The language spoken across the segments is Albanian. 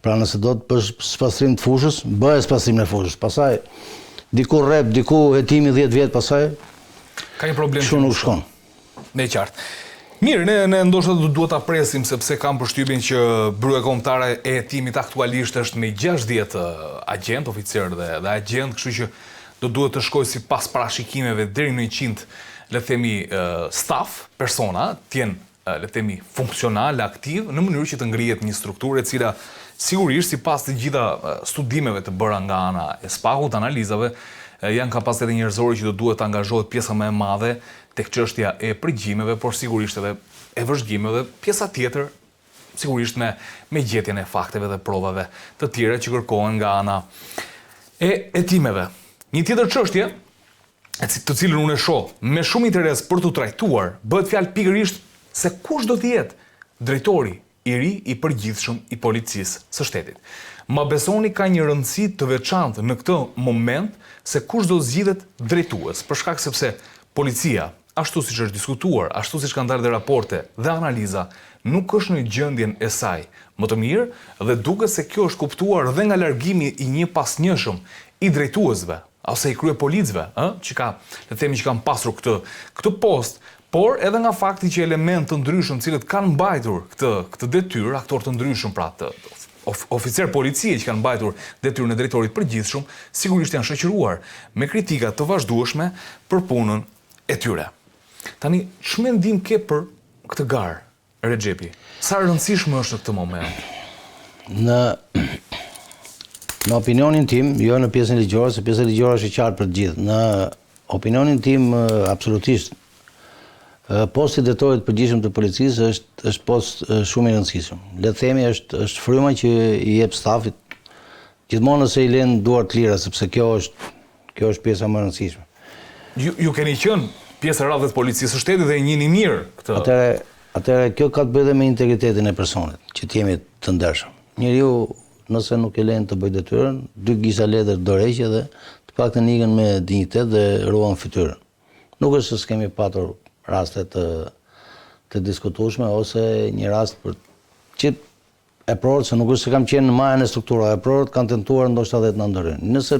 Pra nëse do të për spastrim të fushës, bëhe spastrim në fushës. Pasaj, diku rrep, diku hetimi 10 vjetë, pasaj, ka një problem kështu nuk shkon. Ne qartë. Mirë, ne ndoshta duhet ta presim sepse kam përshtypjen që Bryja Kombëtare e hetimit aktualisht është me 60 agent, oficer dhe agent, kështu që do duhet të shkojë sipas parashikimeve deri në 100, le të themi, staf, persona, të jenë, le të themi, funksional, aktiv, në mënyrë që të ngrihet një strukturë e cila sigurisht sipas të gjitha studimeve të bëra nga ana e SPAK-ut, analizave, janë kapacitete njerëzore që do duhet të angazhohet pjesa më e madhe tek çështja e përgjimeve, por sigurisht edhe e vëzhgimeve, dhe pjesa tjetër sigurisht me gjetjen e fakteve dhe provave të tjera që kërkohen nga ana e hetimeve. Një tjetër çështje, të cilën unë e shoh me shumë interes për të trajtuar, bëhet fjalë pikërisht se kush do të jetë drejtori i ri i përgjithshëm i policisë së shtetit. Ma besoni ka një rëndësi të veçantë në këtë moment se kush do zgjidhet drejtues, për shkak sepse policia, ashtu siç është diskutuar, ashtu siç kanë dalë dhe raporte dhe analiza, nuk është në gjendjen e saj më të mirë dhe duket se kjo është kuptuar dhe nga largimi i një pasnjëshëm i drejtuesve ose i kryepolicëve, që ka, le të themi që kanë pasur këtë post, por edhe nga fakti që elementë të ndryshëm cilët kanë mbajtur këtë detyrë, aktorë të ndryshëm, pra të oficer policie që kanë mbajtur detyrën e drejtorit përgjithshëm, sigurisht janë shoqëruar me kritika të vazhdueshme për punën e tyre. Tani, ç'më mendim ke për këtë garë, Rexhepi? Sa rëndësishme është në këtë moment? Në opinionin tim, jo në pjesën ligjore, se pjesën ligjore është e qartë për të gjithë. Në opinionin tim, absolutisht, posti drejtorit përgjithshëm të policisë është post shumë i rëndësishëm. Le të themi është fryma që i jep stafit gjithmonë nëse i lënë duar të lira, sepse kjo është pjesa më e rëndësishme. Ju keni qenë pjesë e radhës policisë së shtetit dhe e njihni mirë këtë. Atëherë kjo ka të bëjë me integritetin e personit, që të jemi të ndershëm. Njeriu nëse nuk e lën të bëjë detyrën, 2 gisa letër dorëheqje dhe të paktën ikën me dinjitet dhe ruan fytyrën. Nuk është se s'kemi patur raste të diskutueshme ose një rast për që e prorët, se nuk është se kam qenë në majën e strukturave, e prorët kanë tentuar ndoshta dhe të na ndërhyjnë. Nëse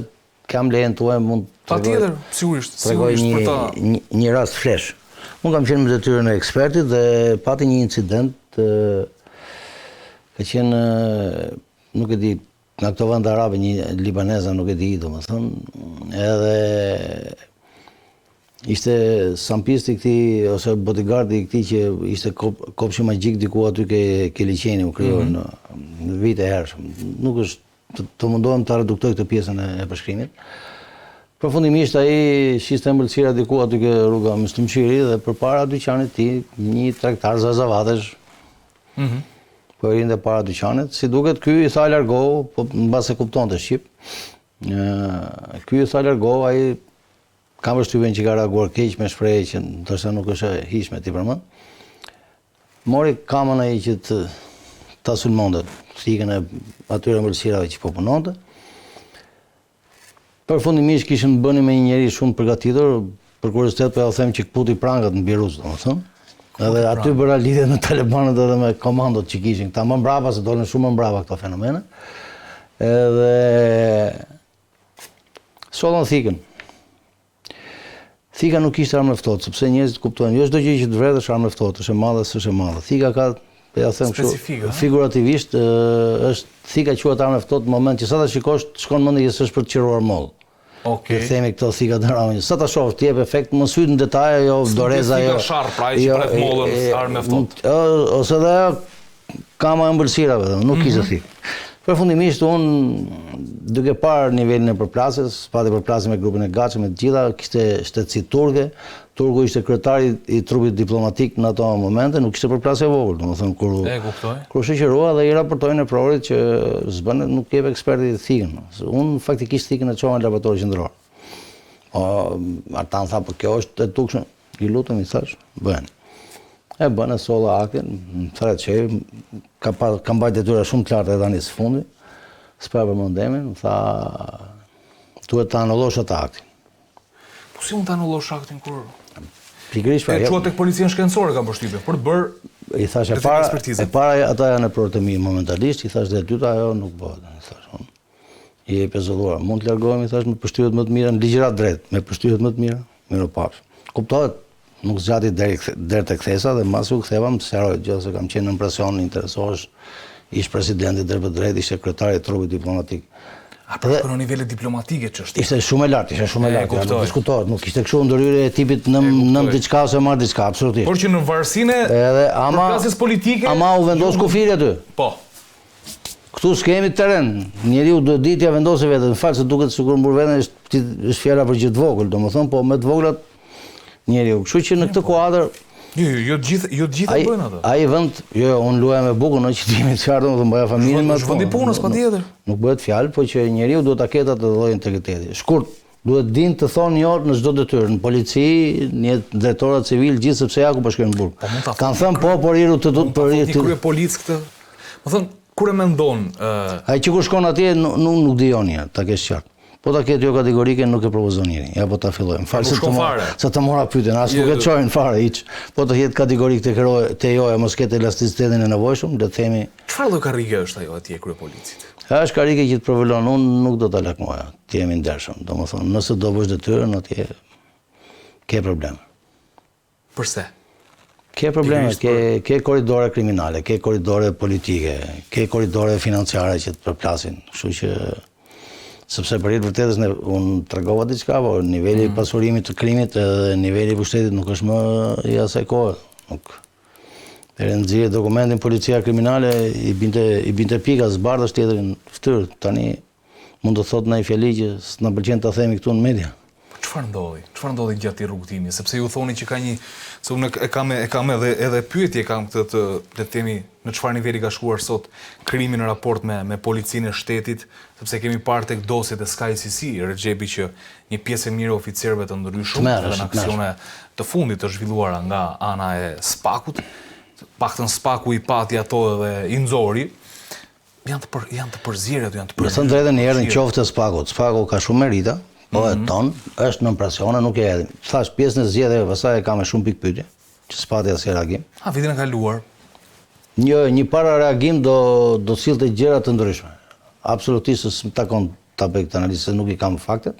kam lejen tuaj mund të patjetër, sigurisht për ta një rast flesh. Unë kam qenë me detyrën e ekspertit dhe pati një incident ka qenë, nuk e di, nga këto vende arabe, një libaneza, nuk e di, domethënë, edhe ishte sampisti këti, ose bodyguardi këti që ishte kopshi magjik diku aty ke liqeni, u kryo në vite hershëm. Nuk është, të mundohem të reduktoj këtë pjesën e përshkrimit. Përfundimisht ai shiste mbëlsira diku aty ke rruga Myslimçiri dhe përpara dyqanit ti një tregtar zazavatesh. Po rinde para dyqanit, si duket ky i tha largohu, po mbase kuptonte shqip. Ky i tha largohu, ai kam përshtypjen që ka reaguar keq me shprehje që ndoshta nuk është e hishme ti përmend. Mori kamën ai që ta sulmonte, sikën e atyre mbëlsirave që po punonte. Përfundimisht kishin bënë me një njeri shumë përgatitur, për kuriozitet po ja u them që kputi prangat në Biruz, domethënë. Edhe aty bëra lidhje me talibanët edhe me komandot që kishin këta më mbrapa, se dolën shumë më mbrapa këto fenomene. Edhe sollën thikën. Thika nuk ishte armë ftohtë, sepse njerëzit kuptojnë, jo çdo gjë që të vret është armë ftohtë, është e madhe, s'është e madhe. Thika ka, ja them kështu, figurativisht, thika quhet armë ftohtë në moment që sa ta shikosh, shkon mendja që s'është për të qiruar moll. Okej. Ne themi këto thika të rëndë. Sa ta shohësh ti jep efekt, mos hyj në detaje, jo doreza, jo. Thika sharp, pra ai që pret mollën armë ftohtë. Ose edhe kama e ëmbëlsirave, nuk kishte thikë. Përfundimisht unë duke parë nivelin e përplasjes, pati përplasje me grupin e gatshëm me të gjitha, kishte shtetësi turke. Turku ishte kryetari i trupit diplomatik në ato momente, nuk kishte përplasje vogël, domethënë kur shoqërua dhe i raportojnë në prorit që s'bën, nuk jep eksperti thikën. Unë faktikisht thikën e çova në laboratori qendror. Artan tha, po kjo është e tukshme. I lutem, i thash, bëhen. E bënë, solla aktin, më thret që ka mbajt detyra shumë të larta e tani së fundi, s'pa përmendemin, më tha, duhet të anullosh atë aktin. Po si mund të anullosh aktin kur Pikërisht E çuat tek policia shkencore kam përshtypjen për të bërë. I thash e para ata janë në protemi momentalisht, i thash dhe e dyta ajo nuk bëhet. I thash unë. I e pezulluar, mund të largohemi, i thash me përshtypjet më të mira, në ligjërat drejt, me përshtypjet më të mira, mirë pafsh. Kuptohet, nuk zgjati deri tek kthesa dhe mbas u ktheva më sqaroj gjë se kam qenë në presion, interesohesh, ish presidenti drejt për drejt, ishte kryetari i trupit diplomatik. A për në nivele diplomatike ç'është? Ishte shumë e lartë, nuk diskutohet, nuk ishte kështu ndërhyrje e tipit nëm diçka ose marr diçka, absolutisht. Por që në varësinë e klasës politike, ama u vendos kufiri aty. Po. Këtu s'kemi terren. Njeriu duhet ditë ja vendosë veten. Në fakt se duket sikur mbur veten është fjala për gjë të vogël, domethënë, po me të voglat njeriu. Kështu që në këtë kuadër Jo të gjitha bëjnë ato. Ai vend, unë luaj me bukën, që të jemi të qartë, domethënë bëja familjen me ato. Vendi punës patjetër. Nuk bëhet fjalë, po që njeriu duhet ta ketë atë lloj integriteti. Shkurt, duhet din të thonë jo në çdo detyrë, në polici, në drejtorat civil, gjithë sepse ja ku po shkojnë në burg. Kan thënë po, por iru të krye polic këtë. Do thon kur e mendon ai që kur shkon atje nuk dijon ja, ta kesh qartë. Po ta ketë jo kategorike nuk e propozon njëri. Ja po ta fillojmë. Falë se të mora pyetjen, as nuk e çojnë fare hiç. Po të jetë kategorik te joja, mos ketë elasticitetin e nevojshëm, le të themi. Çfarë lloj karrige është ajo atje krye policit? Është karrige që të provokon, unë nuk do ta lakmoja. Ti jemi ndershëm, domethënë, nëse do bësh detyrën atje ke probleme. Përse? Ke probleme, ke korridore kriminale, ke korridore politike, ke korridore financiare që të përplasin, kështu që sepse për të vërtetës unë tregova diçka, po niveli i pasurimit të krimit edhe niveli i pushtetit nuk është më i asaj kohe. Nuk. Deri nxjerrë dokumentin policia kriminale i binte pika zbardhësh tjetrin fytyrë. Tani mund të thotë ndaj fjali që s'na pëlqen ta themi këtu në media. Çfarë ndodhi? Çfarë ndodhi gjatë rrugëtimit? Sepse ju thoni që ka një, se unë e kam edhe pyetje kam këtë le të themi në çfarë niveli ka shkuar sot krimi në raport me policinë e shtetit, sepse kemi parë tek dosjet e Sky CC, Rexhepi që një pjesë e mirë oficerëve të ndryshëm edhe në aksione të fundit të zhvilluara nga ana e Spakut, paktën Spaku i pati ato edhe i nxori. Janë të përzierë ato, janë të përzierë. Në thënë drejtën herën qoftë Spakut. Spaku ka shumë merita. Po e ton, është në presione, nuk e edhim. Thash pjesën e zgjedhjeve, pastaj e ka me shumë pikë pyetje, që s'pati asnjë reagim. Vitin e kaluar. Një para reagim do sillte gjëra të ndryshme. Absolutisht s'm takon ta bëj këtë analizë, se nuk i kam faktet.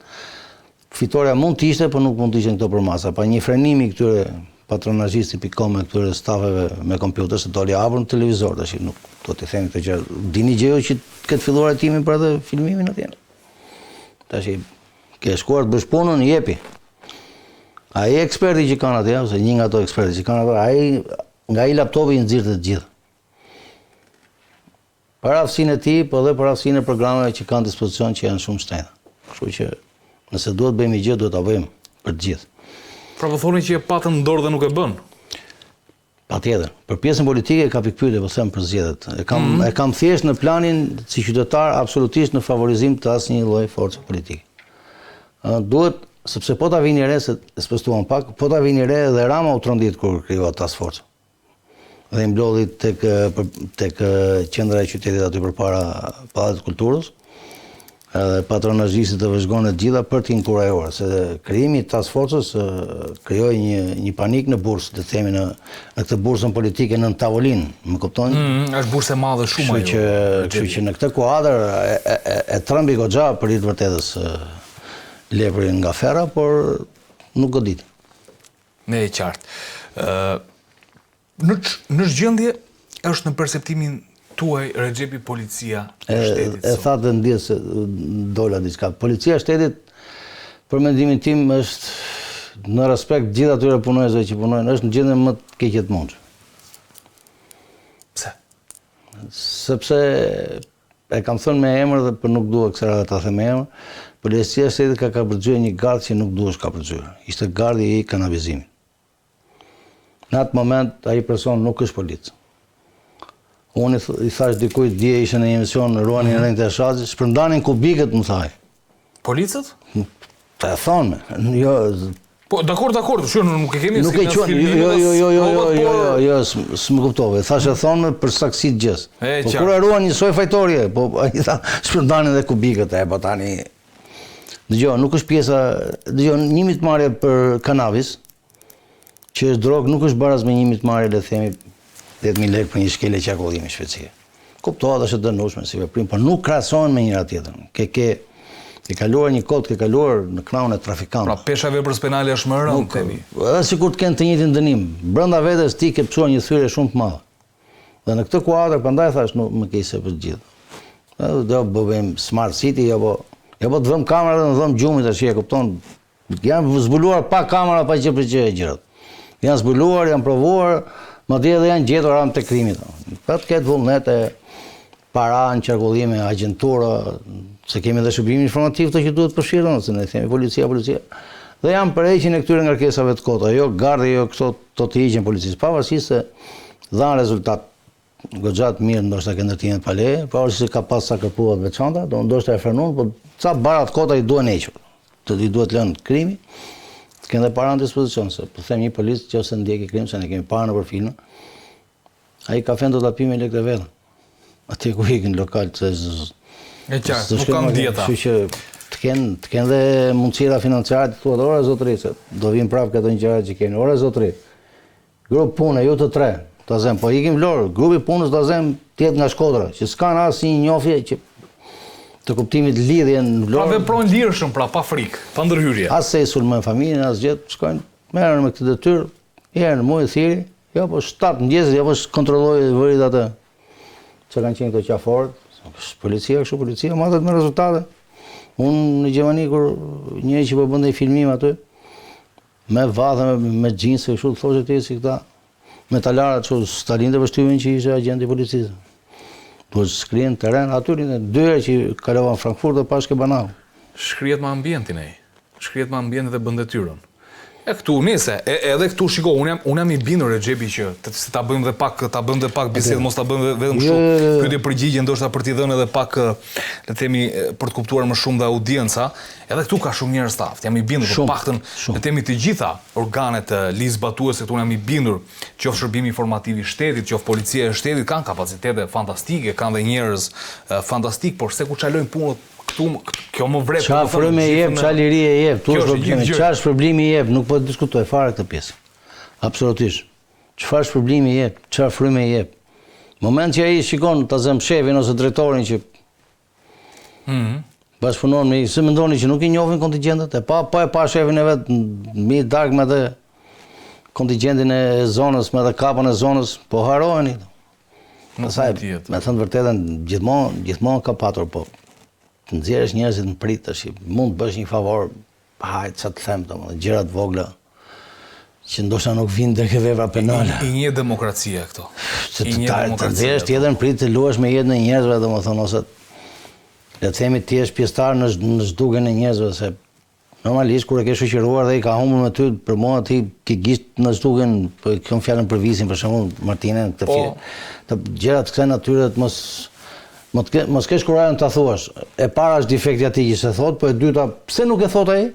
Fitoria mund të ishte, por nuk mund të ishin këto për masa. Pa një frenimi këtyre patronazhisti.com e këtyre stafeve me kompjuter se doli hapur në televizor tash, nuk do t'i themi këtë gjë. Dini gjëjo që këtë filluar hetimin për atë filmimin atje. Tash ke shkuar të bësh punën, jepi. Ai eksperti që kanë atje, ose një nga ato ekspertë që kanë atje, nga i laptopi i nxirrte të gjithë. Para aftësinë e tij, po edhe para aftësinë e programeve që kanë dispozicion që janë shumë shtrenjta. Kështu që nëse duhet bëjmë gjë, duhet ta bëjmë për të gjithë. Pra po thoni që e patën në dorë dhe nuk e bën. Patjetër. Për pjesën politike ka pikpyetje, po them për zgjedhjet. E kam thjesht në planin si qytetar absolutisht në favorizim të asnjë lloji force politike. Duhet, sepse po ta vini re, se spostuam pak, po ta vini re dhe Rama u trondit kur krijua task force. Dhe i mblodhi tek qendra e qytetit aty përpara Pallatit të Kulturës. Edhe patronazhistit të vëzhgonë të gjitha për t'i inkurajuar, se krijimi i task forces krijoi një panik në bursë, të themi në këtë bursën politike në tavolinë, më kupton? Është bursë e madhe shumë ajo. Kështu që në këtë kuadër e trembi goxha për të vërtetës leprin nga ferra, por nuk godit. Ne e qartë. Në zgjendje është në perceptimin tuaj Rexhepi policia e shtetit? E tha të ndjes se dola diçka. Policia e shtetit, për mendimin tim, është në respekt gjithë atyre punojësve që punojnë, është në gjendje më të keqe të mundshme. Pse? Sepse e kam thënë me emër dhe për nuk dua kësaj ta them me emër. Policia e shtetit ka kapërcyer një gard që nuk duhesh kapërcyer. Ishte gardi i kanavizimit. Në atë moment ai person nuk është polic. Unë i thash dikujt dje ishte në një emision ruani në rrengët e Shazit, shpërndanin kubikët, më thaj. Policët? Ta e thonë, jo. Po, dakord, nuk e kemi nuk e quajnë, jo, s'më kuptove. Thash e thonë për saksi të gjës. Po kur ruan njësoj fajtorje, po ai tha shpërndanin dhe kubikët, po tani. Dëgjoj, nuk është pjesa, dëgjoj, një mitmarrje për kanabis që është drogë nuk është baraz me njimit marrë, le themi, 10.000 lekë për një shkele qarkullimi shpejtësie. Kuptohet është e dënueshme si veprim, por nuk krahasohen me njëra tjetrën. Ke kaluar një kod, ke kaluar në knahun e trafikantëve. Pra pesha e veprës penale është më e rëndë tani. Edhe sikur të kenë të njëjtin dënim, brenda vetes ti ke psuar një thyrje shumë të madhe. Dhe në këtë kuadër prandaj thash nuk më ke se për të gjithë. Do bëjmë smart city apo të vëmë kamera dhe në dhëm gjumit tash e kupton. Janë zbuluar pa kamera pa gjë për gjërat. Janë zbuluar, janë provuar, madje edhe janë gjetur armë të krimit. Pa të ketë vullnete, para në qarkullime, agjentura, se kemi dhe shërbimin informativ të që duhet përfshirën, se ne themi policia. Dhe janë përheqjen e këtyre ngarkesave të kota, jo gardi, jo këto të hiqen policisë, pavarësisht se dhanë rezultat goxha të mirë, ndoshta ke ndërtimet pa leje, pavarësisht se ka pas sa kërpuar të veçanta, do ndoshta e frenuan, por ca barat kota i duhen hequr. I duhet lënë krimi, të kenë dhe para në dispozicion, se po them një policë që ose ndjeki krim, se ne kemi para në filma, ai kafen do ta pi me lekë të vetë. Atje ku ikin lokal të e qartë, nuk kam dieta. Kështu që të kenë dhe mundësira financiare të thuat, ora zotëri, do vim prapë këto gjëra që keni, ora zotëri. Grup pune, ju të tre, ta zem, po ikim Vlorë, grupi punës ta zem tjetë nga Shkodra, që s'kan asë një njofje që të kuptimit lidhje në Vlorë. Pra veprojnë lirshëm, pra pa frikë, pa ndërhyrje. As se i sulmojnë familjen, as gjë, shkojnë, merren me këtë detyrë, herë në muaj thiri, jo po 7 mëngjesit, jo po kontrollojë vërit atë që kanë qenë këto qaforët, policia kështu, policia matet me rezultate. Unë në Gjermani, kur njëri që po bënte një filmim aty, me vadhe, me xhinse, kështu, thoshe ti si këta metalarët, kështu, Stalin të vështymin që ishte agent i policisë. Po shkrihen terren, aty rinë dyre që kalovan Frankfurt dhe pas ke Banau. Shkrihet me ambientin ai. Shkrihet me ambientin dhe bën detyrën. E këtu, nese, edhe këtu shiko, unë jam i bindur e Xhepi që ta bëjmë dhe pak bisedë, mos ta bëjmë vetëm kështu pyetje përgjigje, ndoshta për t'i dhënë edhe pak, le të themi, për të kuptuar më shumë dhe audienca. Edhe këtu ka shumë njerëz taft. Jam i bindur, por paktën le të themi të gjitha organet ligjzbatuese këtu jam i bindur, qoftë shërbimi informativ i shtetit, qoftë policia e shtetit, kanë kapacitete fantastike, kanë dhe njerëz fantastik, por se ku çalojnë punët kjo më vret. Qa fryme e jep, qa liri e jep, qa është problemi e jep, nuk po të diskutoj fare këtë pjesë. Absolutisht. Çfarë është problemi e jep, qa fryme e jep. Moment që ai shikon ta zëm shefin ose drejtorin që bashkëpunon me, se mendoni që nuk i njohin kontingjentet, e pa shefin e vet mi dark me atë kontingjentin e zonës, me atë kapën e zonës, po haroheni. Pastaj, me thënë vërtetën, gjithmonë ka patur, po të nxjerrësh njerëzit në prit tash, mund të bësh një favor, hajt sa të them domethënë, gjëra të vogla që ndoshta nuk vinë deri ke vepra penale. I një demokracia këto. I një demokracia. Të nxjerrësh tjetër në prit të luash me jetën e njerëzve, domethënë, ose le të themi ti je pjesëtar në zhdukjen e njerëzve, se normalisht kur e ke shoqëruar dhe i ka humbur me ty, për mua ti ke gisht në zhdukjen, po kam fjalën për visin për shembull, Martinën, këtë fjalë. Të gjëra të kësaj natyre të mos kesh kurajën ta thuash. E para është defekti atij që se thot, po e dyta, pse nuk e thot ai?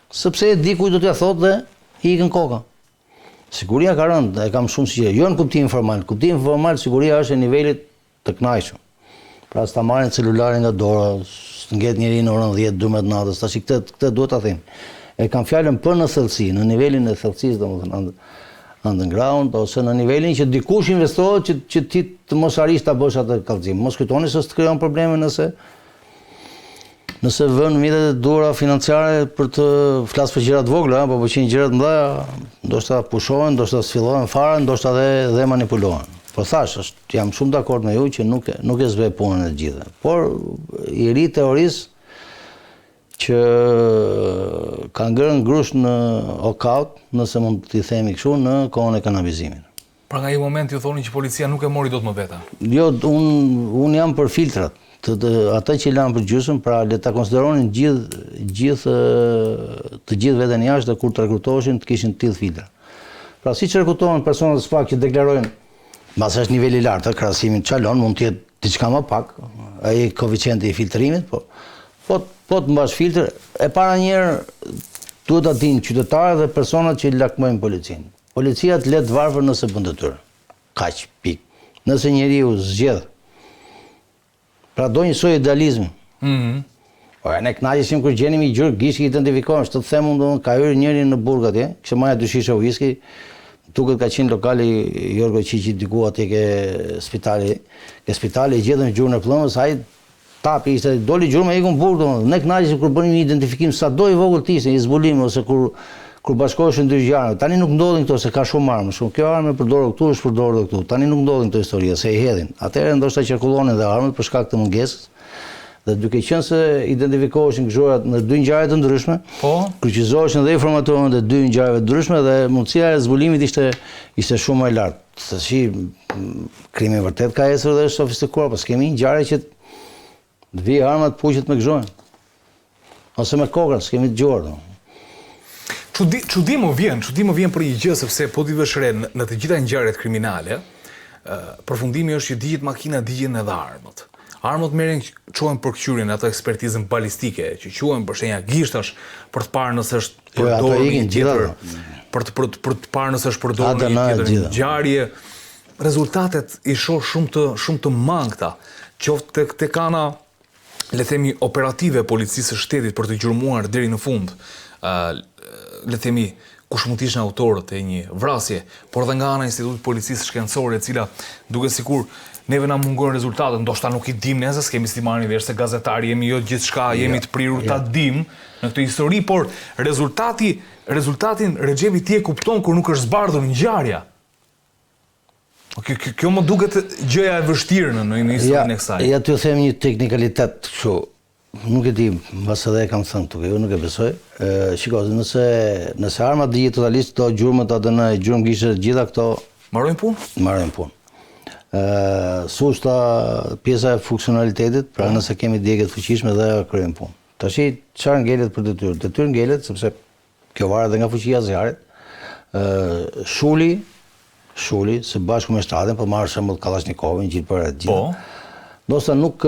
Sepse e di kujt do t'ia thot dhe i ikën koka. Siguria ka rënë, e kam shumë siguri. Jo në kuptim formal. Kuptim formal siguria është e nivelit të kënaqshëm. Pra s'ta marrin celularin nga dora, s'ngjet njëri në orën 10-12 natës, tash këtë duhet ta them. E kam fjalën për në thellësi, në nivelin e thellësisë, domethënë underground, ose në nivelin që dikush investohet që ti të mos arrish ta bësh atë kallëzim. Mos kujtoni se të krijon probleme nëse vën mjetet e dura financiare për të flas për gjëra të vogla, po qenë gjëra të mëdha, ndoshta pushohen, ndoshta sfillohen fare, ndoshta dhe manipulohen. Po thash, jam shumë dakord me ju që nuk e zbej punën e gjithë. Por i ri teorisë që ka ngrënë grush në okaut, nëse mund t'i themi kështu, në kohën e kanabizimit. Pra nga i moment ju thoni që policia nuk e mori dot më veta? Jo, unë jam për filtrat. Ata që lanë për gjysmë, pra le ta konsideronin të gjithë veten jashtë dhe kur të rekrutoheshin të kishin të tillë filtra. Pra siç rekrutohen personat të pak që deklarojnë, mbas është niveli i lartë, krahasimin çalon, mund të jetë diçka më pak, ai koeficienti i filtrimit, po të mbash filtr, e para njerë duhet ta dinë qytetarët dhe personat që lakmojnë policinë. Policia të let varfër nëse bën detyrë. Kaq, pik. Nëse njeriu zgjedh, pra do njësoj idealizmi. Po ne kënaqesim kur gjenim një gjurë gishti identifikohesh, të them unë ka hyrë njëri në burg atje, kishte marrë 2 shishe whisky, duket ka qenë lokali Jorgo Qiqi diku atje ke spitali i gjetëm gjurën e plëmës, ai tapi ishte doli gjurmë e ikun burë, ne kënaqeshim kur bënim një identifikim sado i vogël të ishte, një zbulim ose kur bashkoheshin dy gjarë. Tani nuk ndodhin këto se ka shumë armë, shumë kjo armë e përdorur këtu, është përdorur këtu. Tani nuk ndodhin këto historia se i hedhin. Atëherë ndoshta qarkullonin dhe armët për shkak të mungesës. Dhe duke qenë se identifikoheshin gëzhorat në dy ngjarje të ndryshme, kryqizoheshin dhe informatorën dhe dy ngjarjeve të ndryshme dhe mundësia e zbulimit ishte shumë më e lartë. Tash krimi vërtet ka ecur dhe është sofistikuar, po s'kemi ngjarje që të vijë armat puqet me gëzhojnë. Ose me kokën, s'kemi dëgjuar. Çudi më vjen për një gjë sepse po ti vesh re në të gjitha ngjarjet kriminale, përfundimi është që digjet makina, digjen edhe armët. Armët merren quhen për kqyrjen ato ekspertizën balistike, që quhen për shenja gishtash për të parë nëse është përdorur një tjetër, për të parë nëse është përdorur një tjetër ngjarje. Rezultatet i shoh shumë të mangëta, qoftë tek ana, le themi, operative e policisë së shtetit për të gjurmuar deri në fund, le themi, kush mund të ishin autorët e një vrasje, por dhe nga ana institutit policisë shkencore, e cila duke sikur neve na mungon rezultatet, ndoshta nuk i dim nëse s'kemi si marrni vesh se gazetari jemi jo gjithçka, jemi të prirur ta dim në këtë histori, por rezultatin Rexhepi ti e kupton kur nuk është zbardhur ngjarja. Kjo më duket gjëja e vështirë në historinë e kësaj. Ja t'ju them një teknikalitet kështu. Nuk e di, mbas edhe e kam thënë këtu, jo nuk e besoj. Shiko, nëse armat digjet totalisht këto gjurmët ADN, gjurmë gishtë gjitha këto marrojnë punë? Marrojnë punë. Sushta pjesa e funksionalitetit, pra nëse kemi djegjet fuqishme dhe kryejnë punë. Tashi çfarë ngelet për detyrë? Detyrë ngelet sepse kjo varet dhe nga fuqia e zjarrit. Shuli së bashku me shtatin, po marr shembull Kalashnikovin, gjithë për gjithë. Po. Ndoshta nuk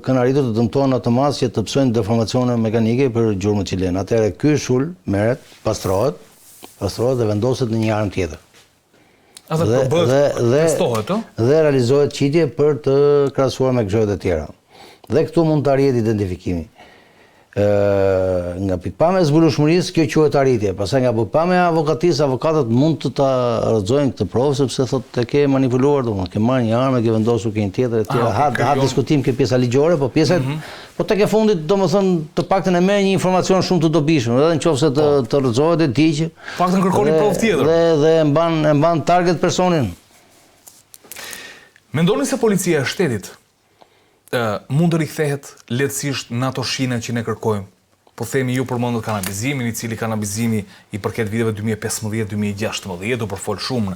kanë arritur të dëmtojnë atë masë që të psojnë deformacione mekanike për gjurmët që lënë. Atëherë ky shul merret, pastrohet dhe vendoset në një armë tjetër. Dhe realizohet qitje për të krahasuar me gëzhojët e tjera. Dhe këtu mund të arrihet identifikimi. Nga pikpamja e zbulueshmërisë, kjo quhet arritje. Pastaj nga pikpamja e avokatisë, avokatët mund të ta rrëzojnë këtë provë sepse thotë te ke manipuluar, domethënë ke marrë një armë, ke vendosur ke një tjetër e tjera. Ha diskutim ke pjesa ligjore, po pjesa po tek e fundit domethënë të paktën e merr një informacion shumë të dobishëm, edhe nëse të rrëzohet e di që paktën kërkoni provë tjetër. Dhe e mban target personin. Mendoni se policia e shtetit mund të rikthehet lehtësisht në ato shine që ne kërkojmë? Po themi ju përmendët kanabizimin, i cili kanabizimi i përket viteve 2015-2016, do përfol shumë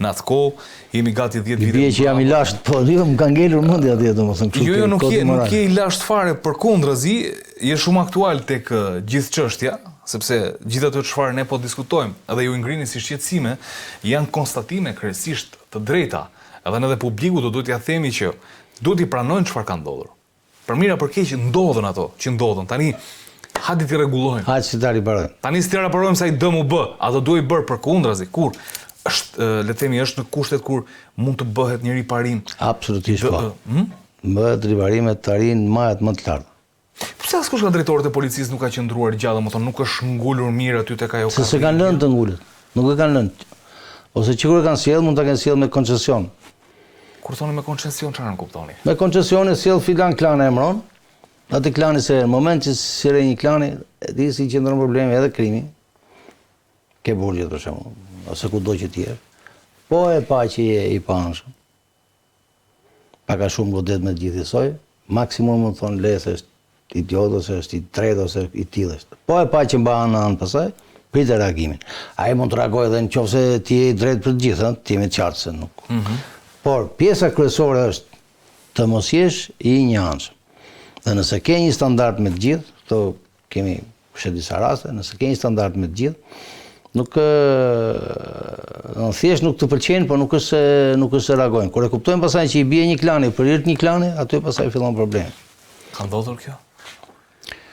në atë kohë, jemi gati 10 vite. Bie që jam i lasht, po jo më ka ngelur mendja atje domethënë kështu. Jo, nuk je i lasht fare, përkundrazi, je shumë aktual tek gjithë çështja, sepse gjithë ato çfarë ne po diskutojmë, edhe ju ngrini si shqetësime, janë konstatime krejtësisht të drejta. Edhe edhe publiku do duhet ja themi që duhet i pranojnë çfarë ka ndodhur. Për mira për keq ndodhen ato që ndodhen. Tani hajde t'i rregullojmë. Hajde si t'i riparojmë. Tani si t'i riparojmë sa i dëm u bë. Ato duhet bërë përkundrazi. Kur është, le të themi, është në kushtet kur mund të bëhet një riparim. Absolutisht po. Bëhet riparimet të arrijnë majet më të larta. Pse askush nga drejtorët e policisë nuk ka qëndruar gjallë, më thonë, nuk është ngulur mirë aty tek ajo kafë? Se kanë lënë të ngulet. Nuk e kanë lënë. Ose që kur e kanë sjellë, mund ta kenë sjellë me koncesion. Kur thoni me koncesion, çfarë kuptoni? Me koncesion e sjell filan klan e emron. Atë klani se në moment që sire një klani, e di si qëndron problemi edhe krimi. Ke burgjet për shembull, ose kudo që tjerë. Po e pa që je i panshëm. Pak a shumë godet me gjithë soj, maksimum më thonë lesë është idiot ose është i tretë ose i tillë është. Po e pa që mbahen anë pasaj, pritet reagimin. Ai mund të reagojë edhe nëse ti je i drejtë për të gjithë, ti jemi të qartë se nuk. Por pjesa kryesore është të mos jesh i njëanshëm. Dhe nëse ke një standard me të gjithë, këto kemi disa raste, nëse ke një standard me të gjithë, nuk thjesht nuk të pëlqejnë, por nuk është se reagojnë. Kur e kuptojnë pasaj që i bie një klani për hir të një klani, aty pasaj fillon problemi. Ka ndodhur kjo?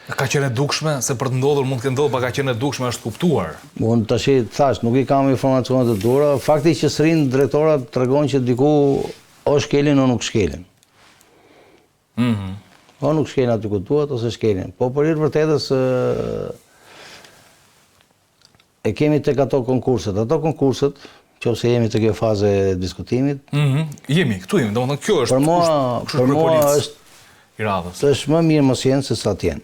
Ka qenë e dukshme, se për të ndodhur mund të ndodhë, pa ka qenë e dukshme është kuptuar. Unë tash thash, nuk i kam informacionet të duhura. Fakti që srin drejtorat tregojnë që diku o shkelin o nuk shkelin. O nuk shkelin aty ku duhet ose shkelin. Po për hir vërtetës e kemi tek ato konkurset. Ato konkurset qofse jemi të kjo faze e diskutimit. Jemi, këtu jemi, domethënë kjo është Për mua është është i radhës. më mirë mos jenë se sa t'jenë.